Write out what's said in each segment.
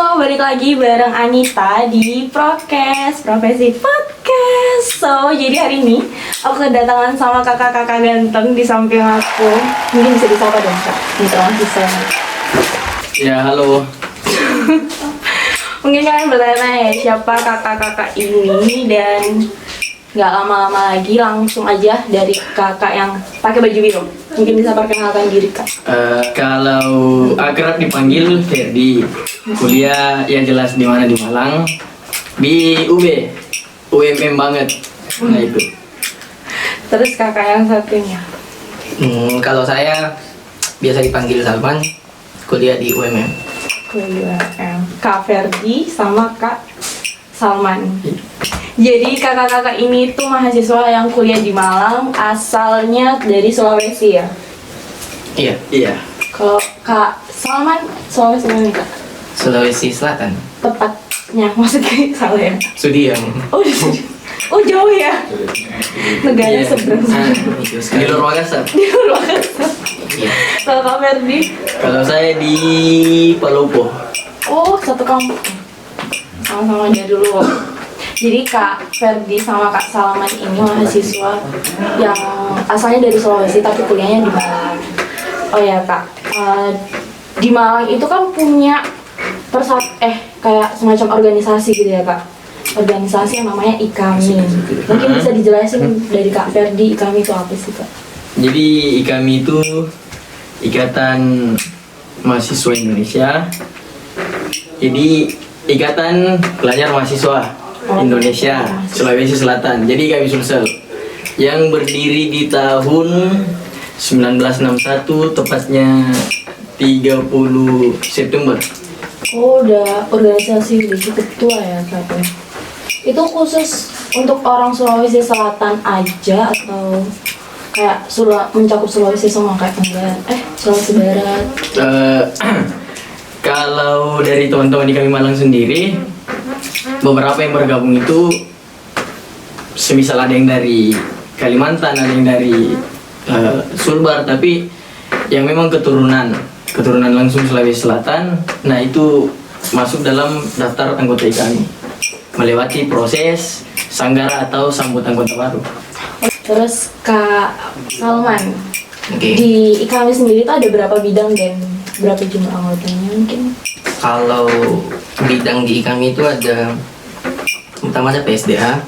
semua, balik lagi bareng Anita di Profesi Podcast. Jadi hari ini aku kedatangan sama kakak-kakak ganteng di samping aku. Mungkin bisa disapa dong kak, mitra mahasiswa. Ya, halo. Mungkin kalian bertanya ya siapa kakak-kakak ini, dan nggak lama-lama lagi langsung aja dari kakak yang pakai baju biru. Mungkin bisa perkenalkan diri kak. Kalau akrab dipanggil Ferdi, kuliah yang jelas di mana, di Malang, di UMM banget. Nah itu. Terus kakak yang satunya. Kalau saya biasa dipanggil Salman, kuliah di UMM. Kak Ferdi sama Kak Salman. Jadi kakak-kakak ini tuh mahasiswa yang kuliah di Malang, asalnya dari Sulawesi ya. Iya, Kalau Kak Salman, Sulawesi mana kak? Sulawesi Selatan. Tepatnya, maksudnya salah ya? Sudiang. Oh jauh ya? Negara Iya. seberang. Itu Di sekali. luar Makassar. Di luar Makassar. Iya. Kalau Kak Ferdi? Kalau saya di Palopo. Oh, satu kampung. Sama-sama aja dulu. Jadi Kak Ferdi sama Kak Salman ini mahasiswa yang asalnya dari Sulawesi tapi kuliahnya di Malang. Oh ya Kak, di Malang itu kan punya kayak semacam organisasi gitu ya Kak. Organisasi yang namanya IKAMI. Mungkin bisa dijelasin dari Kak Ferdi, IKAMI itu apa sih Kak? Jadi kami itu Ikatan Mahasiswa Indonesia. Jadi Ikatan Pelajar Mahasiswa Indonesia Sulawesi Selatan. Jadi kami Sulsel yang berdiri di tahun 1961, tepatnya 30 September. Oh, udah organisasi jadi ketua ya Kak? Itu khusus untuk orang Sulawesi Selatan aja atau kayak mencakup Sulawesi semua kayak Sulawesi Barat? Kalau dari teman-teman di kami Malang sendiri, beberapa yang bergabung itu semisal ada yang dari Kalimantan, ada yang dari Sulbar, tapi yang memang keturunan langsung Sulawesi Selatan, nah itu masuk dalam daftar anggota kami melewati proses sanggara atau sambut anggota baru. Terus Kak Salman, Oke. di IKAMI sendiri tuh ada berapa bidang dan berapa jumlah anggotanya mungkin? Kalau bidang di kami itu ada, pertama ada PSDA,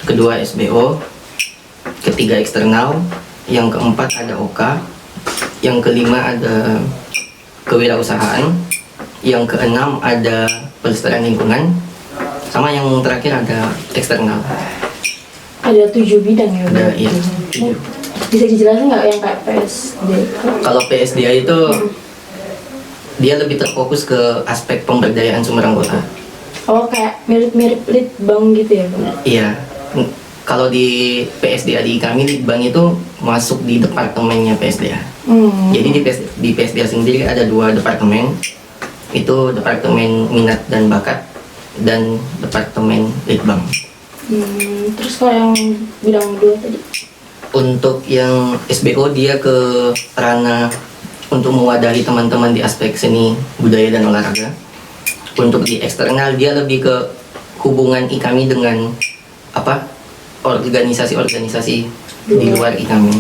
kedua SBO, ketiga eksternal, yang keempat ada OK, yang kelima ada kewirausahaan, yang keenam ada pelestarian lingkungan, sama yang terakhir ada eksternal. Ada 7 bidang ya? Ada, berarti? iya. Bisa dijelasin nggak yang kayak PSD? Kalau PSDA itu dia lebih terfokus ke aspek pemberdayaan sumber anggota. Oh, kayak mirip-mirip litbang gitu ya Kak? Iya. Kalau di PSDA di kami, Litbang itu masuk di departemennya PSDA. Jadi di PSDA sendiri ada 2 departemen. Itu departemen minat dan bakat dan departemen Litbang. Terus kalau yang bidang 2 tadi? Untuk yang SBO dia ke ranah untuk mewadahi teman-teman di aspek seni, budaya dan olahraga. Untuk di eksternal dia lebih ke hubungan IKAMI dengan organisasi-organisasi di luar IKAMI.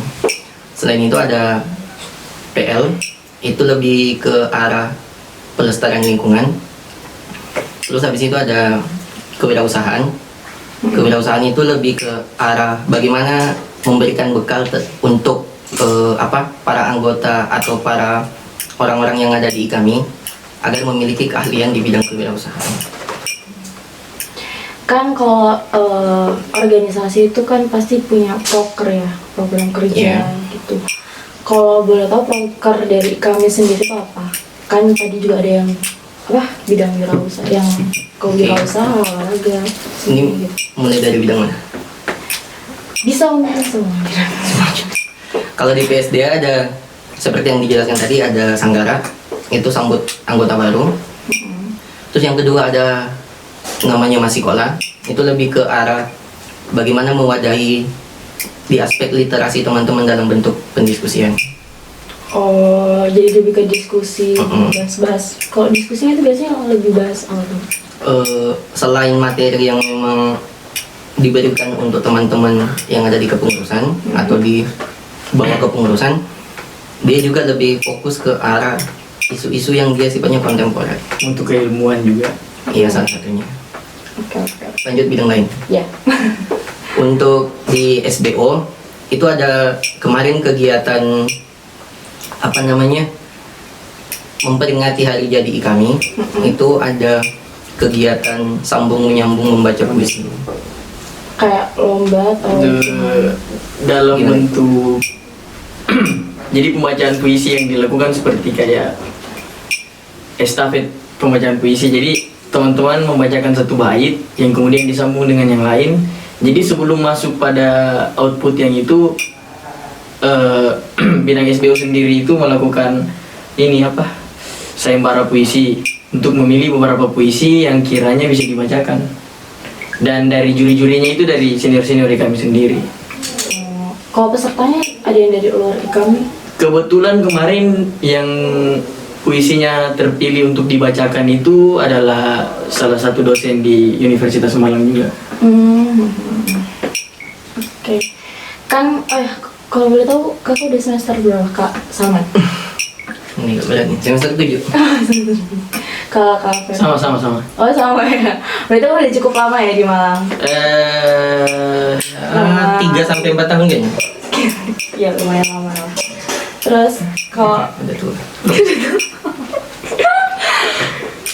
Selain itu ada PL, itu lebih ke arah pelestarian lingkungan. Terus habis itu ada kewirausahaan. Kewirausahaan itu lebih ke arah bagaimana memberikan bekal untuk para anggota atau para orang-orang yang ada di IKAMI agar memiliki keahlian di bidang kewirausahaan. Kan kalau organisasi itu kan pasti punya proker ya, program kerja gitu. Kalau boleh tahu proker dari kami sendiri itu apa? Kan tadi juga ada yang bidang wirausaha, yang kewirausahaan, olahraga, Ini gitu. mulai dari bidang mana? Bisa mungkin semua. Kalau di PSDA ada seperti yang dijelaskan tadi, ada sanggara, itu sambut anggota baru. Terus yang kedua ada namanya Masikola, itu lebih ke arah bagaimana mewadahi di aspek literasi teman-teman dalam bentuk pendiskusian. Oh, jadi lebih ke diskusi, Mm-mm. bahas-bahas. Kalau diskusinya itu biasanya lebih bahas apa tuh? Selain materi yang memang diberikan untuk teman-teman yang ada di kepengurusan atau di bawah kepengurusan, dia juga lebih fokus ke arah isu-isu yang dia sifatnya kontemporer. Untuk keilmuan juga. Iya, salah satunya. Oke, oke. Lanjut bidang lain. Ya. Untuk di SBO itu ada kemarin kegiatan apa namanya, memperingati hari jadi kami. Itu ada kegiatan sambung menyambung membaca puisi. Kayak lomba atau Dalam Gimana? bentuk jadi pembacaan puisi yang dilakukan seperti kayak estafet pembacaan puisi. Jadi teman-teman membacakan satu bait yang kemudian disambung dengan yang lain. Jadi sebelum masuk pada output yang itu, bidang SBO sendiri itu melakukan ini apa, sayembara puisi untuk memilih beberapa puisi yang kiranya bisa dibacakan. Dan dari juri-jurinya itu dari senior-senior kami sendiri. kalau pesertanya ada yang dari luar kami? Kebetulan kemarin yang puisinya terpilih untuk dibacakan itu adalah salah satu dosen di Universitas Malang juga. Oke. Kan, kalau boleh tahu kakak udah semester berapa kak? Sama. Ini gak berat nih, semester 7. Kalau kakak. Sama-sama. Oh sama ya. Berarti kamu udah cukup lama ya di Malang? 3-4 tahun kayaknya. Ya lumayan lama. Terus kalau Udah tua.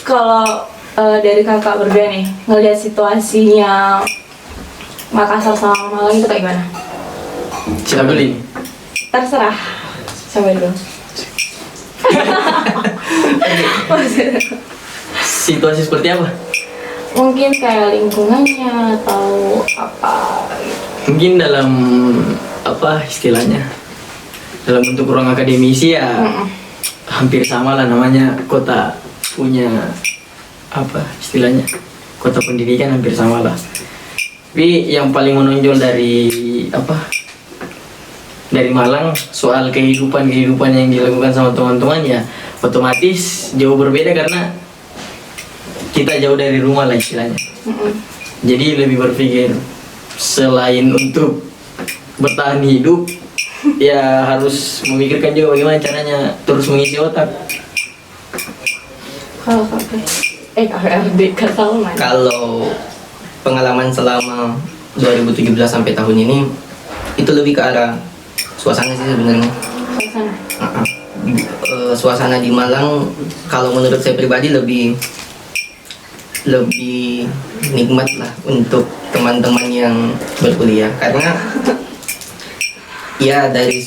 kalau dari kakak berdua nih ngelihat situasinya Makassar sama Malang itu kayak gimana? Siapa dulu ini? Terserah. Sampai dulu. Situasi seperti apa? Mungkin kayak lingkungannya atau apa gitu. Mungkin dalam apa istilahnya, dalam bentuk ruang akademisi ya hampir sama lah, namanya kota punya apa istilahnya, kota pendidikan hampir sama lah. Tapi yang paling menonjol dari apa, dari Malang soal kehidupan yang dilakukan sama teman-teman ya otomatis jauh berbeda karena kita jauh dari rumah lah istilahnya. Jadi lebih berpikir selain untuk bertahan hidup ya harus memikirkan juga bagaimana caranya terus mengisi otak. Kalau kakak Kak Salman. Kalau pengalaman selama 2017 sampai tahun ini itu lebih ke arah suasana sih sebenarnya. Suasana. Suasana di Malang kalau menurut saya pribadi lebih nikmat lah untuk teman-teman yang berkuliah karena ya dari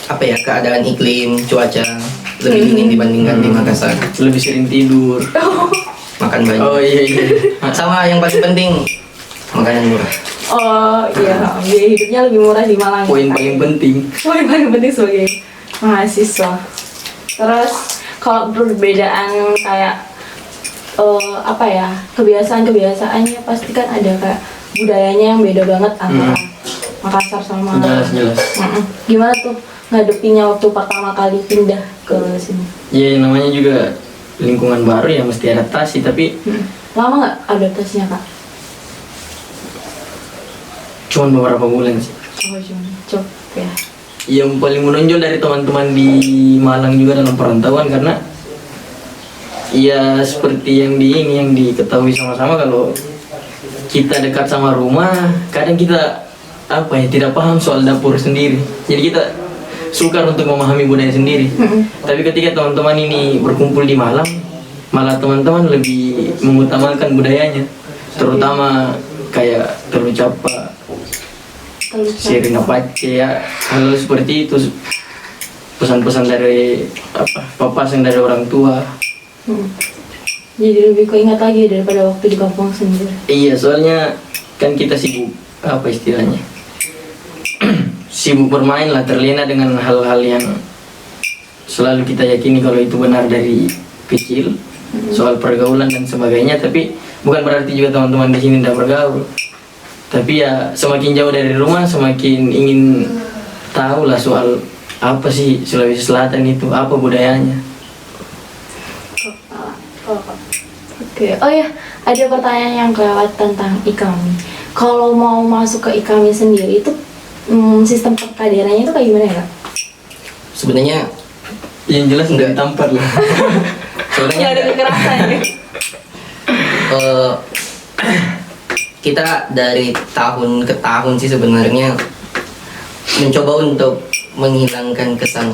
apa ya, keadaan iklim, cuaca lebih dingin dibandingkan di Makassar. Lebih sering tidur. Makan banyak. Oh iya. Sama yang paling penting makanan murah. Oh iya, biaya hidupnya lebih murah di Malang. Poin paling penting. Poin paling penting sebagai mahasiswa. Terus kalau perbedaan kayak apa ya, kebiasaannya pasti kan ada kayak budayanya yang beda banget antara Makassar sama Malang. Jelas. Gimana tuh ngadepinnya waktu pertama kali pindah ke sini? Ya namanya juga lingkungan baru ya mesti adaptasi, tapi Lama nggak adaptasinya kak? cuma beberapa bulan sih. Oh cuma cop ya. Yang paling menonjol dari teman-teman di Malang juga dalam perantauan karena ya seperti yang diketahui sama-sama, kalau kita dekat sama rumah kadang kita apa ya tidak paham soal dapur sendiri, jadi kita sukar untuk memahami budaya sendiri. Tapi ketika teman-teman ini berkumpul di Malang, malah teman-teman lebih mengutamakan budayanya, terutama kayak telucapa, Sirina Pace ya, hal seperti itu, pesan-pesan dari apa, papasan dari orang tua. Jadi lebih keingat lagi daripada waktu di kampung sendiri. Iya, soalnya kan kita sibuk apa istilahnya, sibuk bermain lah, terlena dengan hal-hal yang selalu kita yakini kalau itu benar dari kecil, soal pergaulan dan sebagainya. Tapi bukan berarti juga teman-teman di sini tidak bergaul. Tapi ya semakin jauh dari rumah semakin ingin tahu lah soal apa sih Sulawesi Selatan itu, apa budayanya. Oke, oh ya, ada pertanyaan yang kelewat tentang IKAMI. Kalau mau masuk ke IKAMI sendiri itu sistem perkaderannya itu kayak gimana ya, Kak? Sebenarnya Yang jelas nggak ditampar lah. sebenarnya Nggak ada kekerasan ya? eh, kita dari tahun ke tahun sih sebenarnya mencoba untuk menghilangkan kesan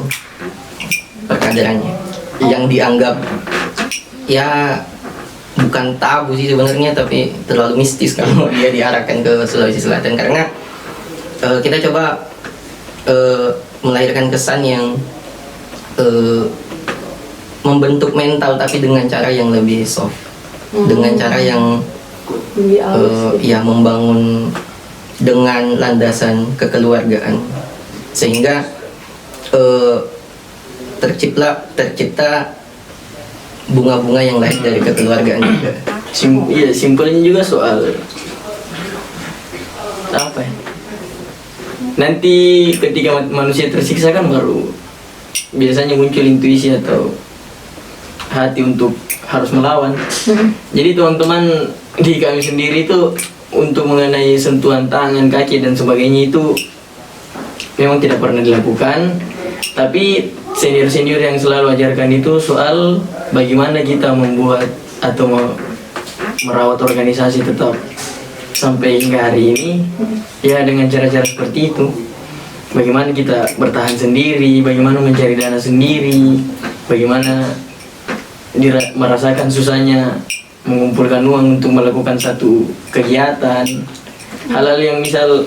perkaderannya yang dianggap ya bukan tabu sih sebenarnya, tapi terlalu mistis kalau dia diarahkan ke Sulawesi Selatan, karena kita coba melahirkan kesan yang membentuk mental tapi dengan cara yang lebih soft, dengan cara yang Lebih halus gitu. ya membangun dengan landasan kekeluargaan, sehingga tercipta bunga-bunga yang lahir dari kekeluargaan juga. Iya, simpelnya juga soal apa ya? Nanti ketika manusia tersiksa kan baru biasanya muncul intuisi atau hati untuk harus melawan. Jadi teman-teman di kami sendiri itu untuk mengenai sentuhan tangan, kaki dan sebagainya itu memang tidak pernah dilakukan. Tapi senior-senior yang selalu ajarkan itu soal bagaimana kita membuat atau merawat organisasi tetap sampai hingga hari ini ya dengan cara-cara seperti itu. Bagaimana kita bertahan sendiri, bagaimana mencari dana sendiri, bagaimana merasakan susahnya mengumpulkan uang untuk melakukan satu kegiatan. Hal-hal yang misal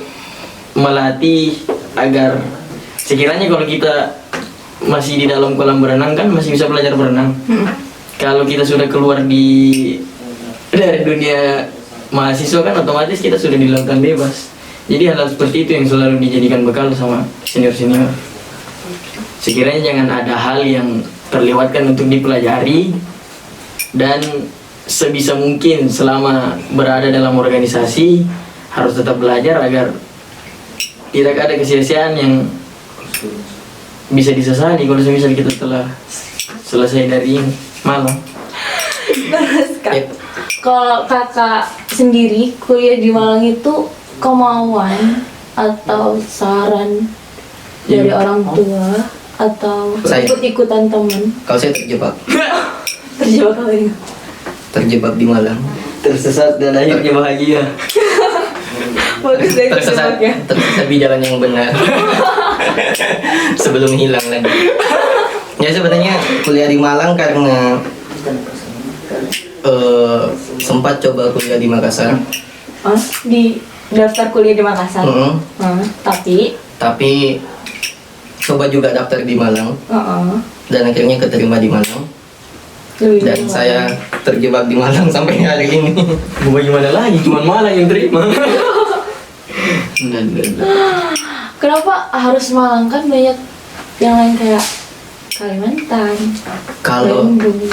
melatih agar sekiranya kalau kita masih di dalam kolam berenang kan masih bisa belajar berenang. Kalau kita sudah keluar dari dunia mahasiswa kan otomatis kita sudah di lautan bebas. Jadi hal-hal seperti itu yang selalu dijadikan bekal sama senior-senior. Sekiranya jangan ada hal yang terlewatkan untuk dipelajari, dan sebisa mungkin selama berada dalam organisasi harus tetap belajar agar tidak ada kesia-siaan yang bisa disesali kalau misalnya kita telah selesai dari malam. Terus Kak, Yep. kalau Kakak sendiri kuliah di Malang itu kemauan atau saran dari orang tua atau Saya. ikut-ikutan teman? Kalau saya terjebak Terjebak apa ini? terjebak di Malang, Tersesat dan akhirnya bahagia. Bagus deh terjebaknya. tersesat di jalan yang benar sebelum hilang lagi. Ya sebenarnya kuliah di Malang karena sempat coba kuliah di Makassar. Oh, di daftar kuliah di Makassar. Mm-mm. Tapi coba juga daftar di Malang dan akhirnya keterima di Malang, dan saya terjebak di Malang sampai hari ini. Mau bagaimana lagi, cuman malah yang terima. Benar. Kenapa harus Malang, kan banyak yang lain kayak Kalimantan, Kalau Bandung.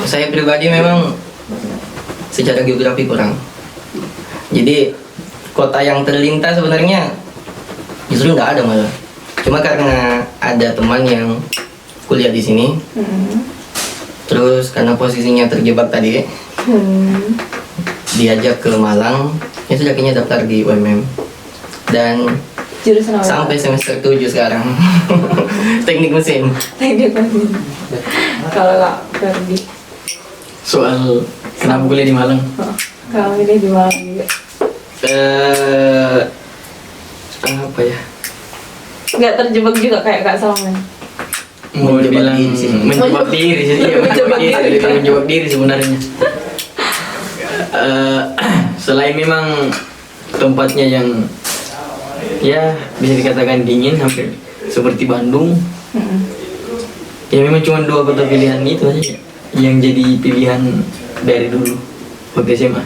saya pribadi memang secara geografi kurang, jadi kota yang terlintas sebenarnya justru nggak ada malah. Cuma karena ada teman yang kuliah di sini, terus karena posisinya terjebak tadi, diajak ke Malang, ya sudah akhirnya daftar di UMM dan Jurusan apa? sampai semester 7 sekarang. Teknik mesin. Teknik mesin. Kalau Kak Ferdi, Soal kenapa kuliah di Malang? kalau ini di Malang juga. Apa ya? Nggak terjebak juga kayak Kak Salman. Mau Menjebak dibilang diri sih. menjebak diri sih, iya, Menjebak diri. menjebak diri sebenarnya. Selain memang tempatnya yang ya bisa dikatakan dingin hampir seperti Bandung, ya memang cuma dua kota pilihan itu aja yang jadi pilihan dari dulu waktu SMA.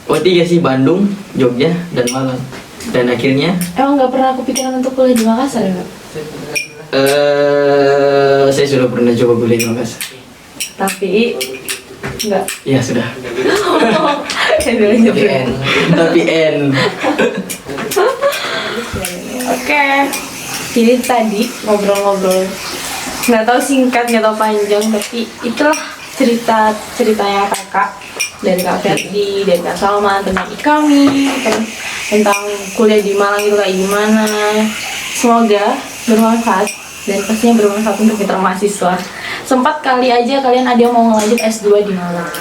Oh tiga sih, Bandung, Jogja, dan Malang. Dan akhirnya Emang nggak pernah kepikiran untuk kuliah di Makassar ya Kak? saya sudah pernah coba kuliah di Makassar. Tapi nggak. Ya sudah. Tapi N. Tapi N. Oke. Jadi tadi ngobrol-ngobrol, nggak tahu singkat nggak tahu panjang, tapi itulah ceritanya kakak, dari Kak Ferdi, dari Kak Salman tentang Ikami, tentang kuliah di Malang itu kayak gimana. Semoga bermanfaat dan pastinya bermanfaat untuk kita mahasiswa. Sempat kali aja kalian ada yang mau ngelanjut S2 di Malang,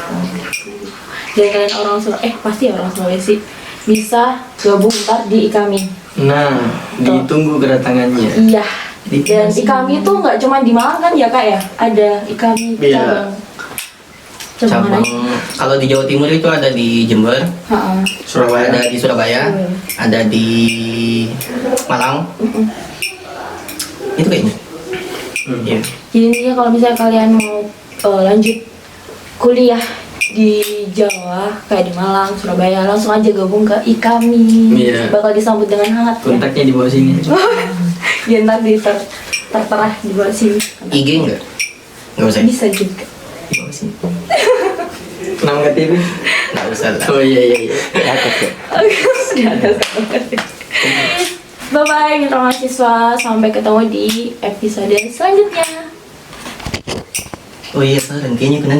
dan kalian orang pasti orang Sulawesi, bisa gabung ntar di Ikami. Nah, ditunggu kedatangannya. Iya. Dan Ikami itu nggak cuma di Malang kan ya Kak ya? Ada Ikami Iya. cabang mana? Cabang kalau di Jawa Timur itu ada di Jember, Ha-ha. Surabaya. ada di Surabaya, ada di Malang. Itu kayaknya. Iya. Jadi intinya kalau misalnya kalian mau lanjut kuliah di Jawa kayak di Malang, Surabaya, langsung aja gabung ke Ikami. Iya. Bakal disambut dengan hangat. Kontaknya di bawah sini. Ya ntar tertera di bawah sini. IG enggak? Enggak usah. Bisa juga. Di bawah sini. Nama KTP? Enggak usah lah. Oh iya. Sudah ada Bye bye mitra mahasiswa, sampai ketemu di episode selanjutnya. Oh iya, kayaknya kena